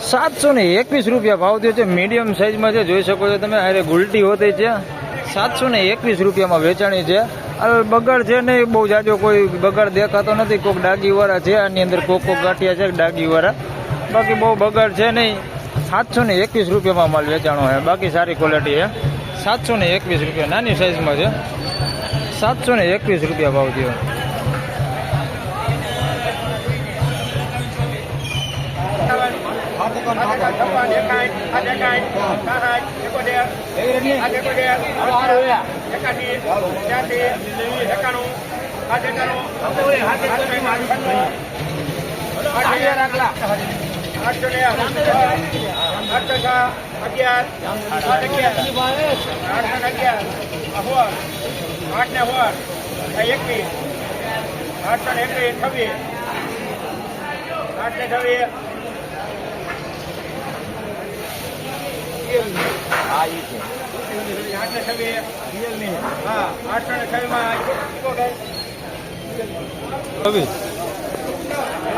₹721 ભાવ થયો છે। મીડિયમ સાઈઝમાં છે, જોઈ શકો છો તમે। અરે ગુલટી હોતી છે। ₹721 વેચાણી છે। બગાડ છે નહીં બહુ જાજો, કોઈ બગાડ દેખાતો નથી। કોઈક ડાગીવાળા છે, આની અંદર કોક ગાંઠિયા છે ડાગીવાળા, બાકી બહુ બગાડ છે નહીં। ₹721 માલ વેચાણો છે, બાકી સારી ક્વોલિટી છે। ₹721 નાની સાઈઝમાં છે। ₹721 ભાવ થયો।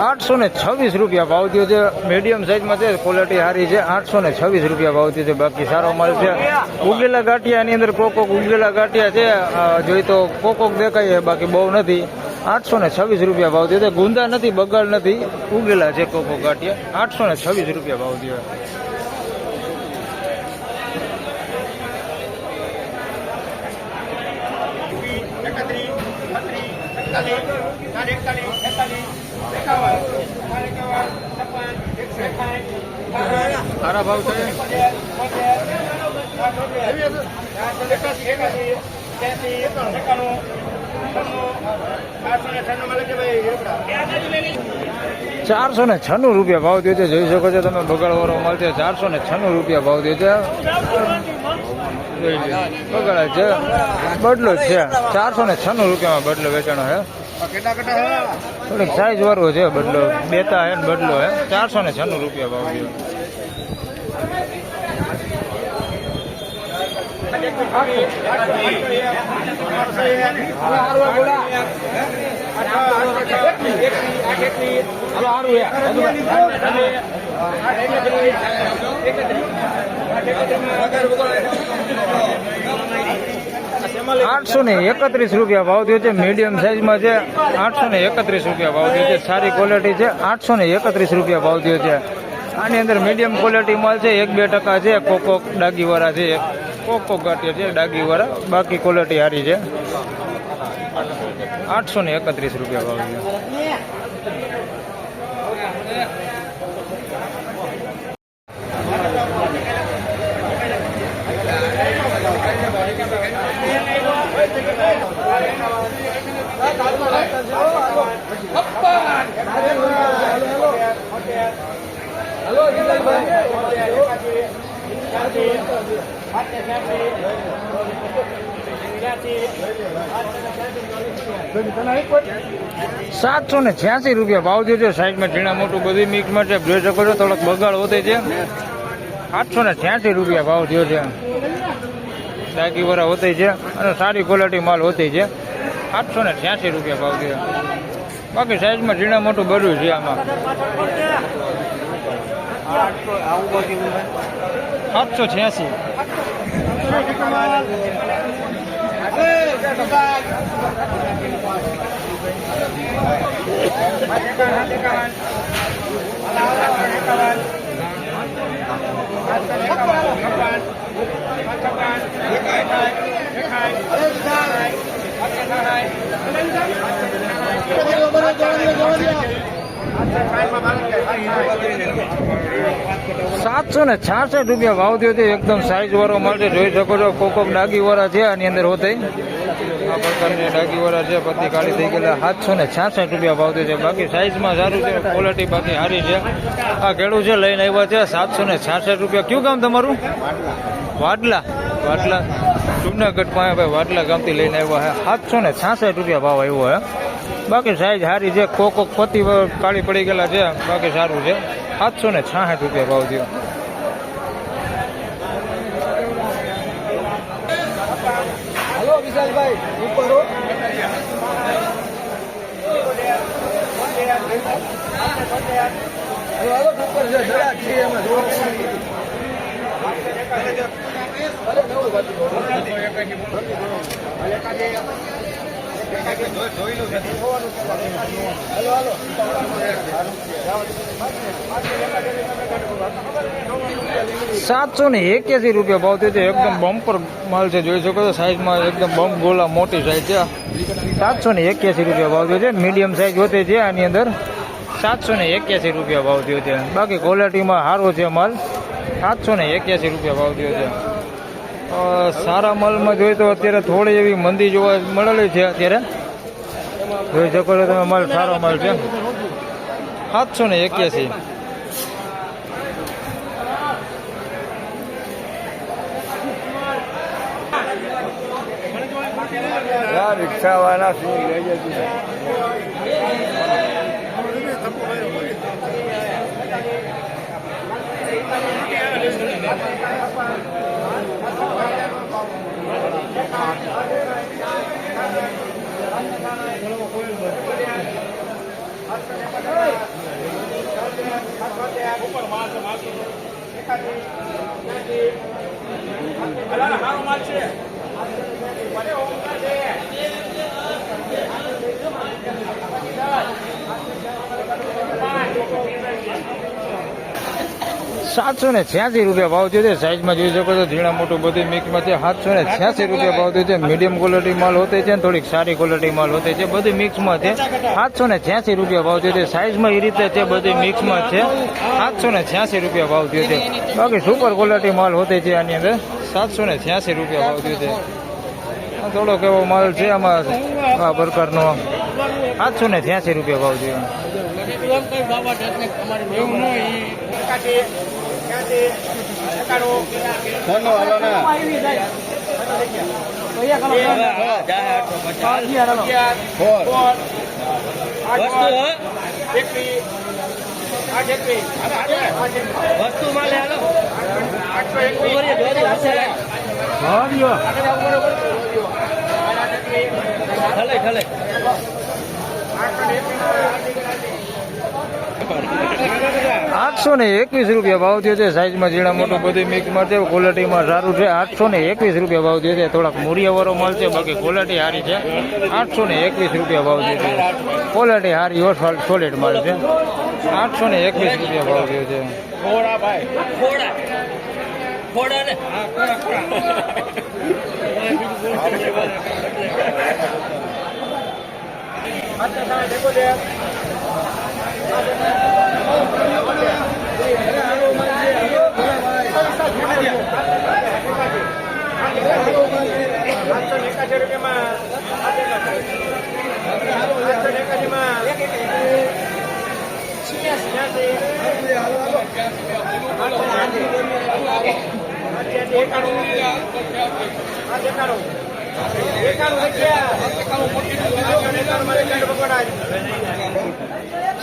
₹826 ભાવ થયો છે। મીડિયમ સાઈઝમાં છે, ક્વોલિટી સારી છે। ₹826 ભાવ થયો છે, બાકી સારો માલ છે। ઉગેલા ગાંઠિયાની અંદર કોક ઉગેલા ગાંઠિયા છે, જોઈ તો કોક દેખાય, બાકી બહુ નથી। ₹826 ભાવ થયો છે। ગુંદા નથી, બગાડ નથી, ઉગેલા છે કોક ગાંઠિયા। ₹826 ભાવ થયો। સારા ભાવ છે। ₹496 ભાવ થયો છે, જોઈ શકો છો તમે। બગાડવાળો માલ છે। ₹496 ભાવ થયો છે। બગાડ છે, બદલો જ છે। ₹496 બદલો વેચાણો છે। થોડીક સાઈઝ વાળો છે બદલો, બેતા હે બદલો હે। ₹496 ભાવ થયો। ₹831 ભાવ થયો છે। મીડિયમ સાઈઝમાં છે। ₹831 ભાવ થયો છે, સારી ક્વોલિટી છે। ₹831 ભાવ થયો છે। આની અંદર મીડિયમ ક્વોલિટી માલ છે, 1-2% છે, કોક ડાગીવાળા છે, કોક ગાંઠિયા છે ડાગીવાળા, બાકી ક્વોલિટી સારી છે। ₹831 ભાવ છે। ₹786 ભાવ થયો છે। સાઈડમાં ઝીણા મોટું બધી મિક્સમાં છે, જોઈ શકો છો। થોડોક બગાડ હોતે છે। ₹886 ભાવ થયો છે। ડાગીવાળા હોતે છે અને સારી ક્વોલિટી માલ હોતી છે। ₹886 ભાવ થયો। બાકી સાઈઝમાં ઝીણા મોટું બધું છે આમાં। 786 ₹766 ભાવ થયો છે। એકદમ સાઈઝ વાળો માલ છે, જોઈ શકો છો। કોક ડાગીવાળા છે આની અંદર હોતે, આ પ્રકારની ડાગીવાળા છે, પત્તી કાળી થઈ ગયેલા। ₹766 ભાવ થયો છે। બાકી સાઈઝમાં સારું છે, ક્વોલિટી બાકી સારી છે। આ ખેડૂત છે લઈને આવ્યા છે ₹766। કયું ગામ તમારું? વાડલા જુનાગઢ પાસે ભાઈ, વાડલા ગામથી લઈને આવ્યા છે। ₹766 ભાવ આવ્યો છે। બાકી સાઈઝ સારી છે, કોક પત્તી કાળી પડી ગયેલા છે, બાકી સારું છે। ₹766 ભાવ થયો। ₹781 ભાવ થયો છે. એકદમ બમ્પર માલ છે, જોઈ શકો છો. સાઈઝમાં એકદમ બમ્પ ગોલા મોટી સાઈઝ છે. ₹781 ભાવ થયો છે. મીડિયમ સાઈઝ હોતે છે આની અંદર. ₹781 ભાવ થયો છે. બાકી ક્વોલિટીમાં સારો છે માલ. ₹781 ભાવ થયો છે. સારા માલમાં જોઈએ તો અત્યારે થોડી એવી મંદી જોવા મળેલી છે. અત્યારે જોઈ શકો છો તમે, માલ સારો માલ છે. 781. રિક્ષા વાળા શું લઈ જતી ₹786 ભાવ થયો છે. સાઈઝમાં જોઈ શકો છો, ઝીણા મોટું બધી મિક્સમાં છે. ₹786 ભાવ થયો છે. મીડિયમ ક્વોલિટી માલ હોતે છે, થોડીક સારી ક્વોલિટી માલ હોતે છે. બધી મિક્સમાં છે. ₹786 ભાવ થયો છે. સાઈઝમાં એ રીતે છે, બધી મિક્સમાં છે. ₹786 ભાવ થયો છે. બાકી સુપર ક્વોલિટી માલ હોતે છે આની અંદર. ₹786 ભાવ થયો છે. થોડોક એવો માલ છે આમાં આ પ્રકારનો. ₹786 ભાવ થયો. વસ્તુ માલે ₹821 ભાવ થયો છે. સાઈઝમાં ઝીણા મોટું બધી મિક્સમાં છે. ક્વોલિટીમાં સારું છે. ₹821 ભાવ થયો છે. થોડાક મૂળિયાવાળો માલ છે, બાકી ક્વોલિટી સારી છે. ₹821 ભાવ થયો છે. ક્વોલિટી સારી હોય, સોલિડ માલ છે. ₹821 ભાવ થયો છે. ખોડા ભાઈ ખોડા ને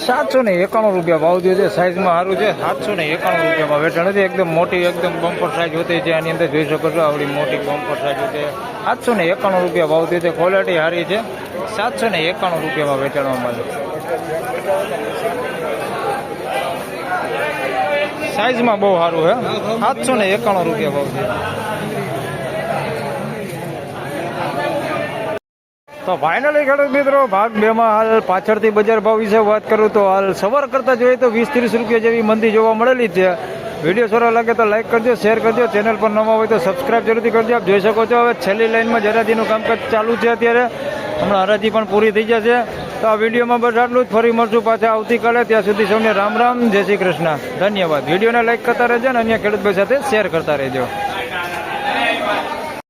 ₹791 ભાવ થયો છે. સાઈઝમાં સારું છે. ₹791 વેચાણ છે. એકદમ મોટી, એકદમ બમ્પર સાઈઝ હોતી છે આની અંદર. જોઈ શકો છો, આવડી મોટી બમ્પર સાઈઝ હોતી. ₹791 ભાવ થયો છે. ક્વોલિટી સારી છે. ₹791 વેચાણમાં છે. સાઈઝમાં બહુ સારું છે. ₹791 ભાવ છે. તો ફાઇનલી ખેડૂત મિત્રો, ભાગ 2 માં હાલ પાછળથી બજાર ભાવ વિશે વાત કરું તો હાલ સવાર કરતા જોઈએ તો ₹20-30 જેવી મંદી જોવા મળેલી છે. વિડીયો સારો લાગે તો લાઈક કરજો, શેર કરજો. ચેનલ પર નવા હોય તો સબસ્ક્રાઇબ જરૂરથી કરજો. આપ જોઈ શકો છો, હવે છેલ્લી લાઈનમાં હરાજીનું કામકાજ ચાલુ છે અત્યારે. હમણાં હરાજી પણ પૂરી થઈ જશે. તો આ વિડીયોમાં બસ આટલું જ. ફરી મળશું પાછા આવતીકાલે. ત્યાં સુધી સૌને રામ રામ, જય શ્રી કૃષ્ણ, ધન્યવાદ. વિડીયોને લાઈક કરતા રહેજો અને અન્ય ખેડૂત ભાઈ સાથે શેર કરતા રહેજો.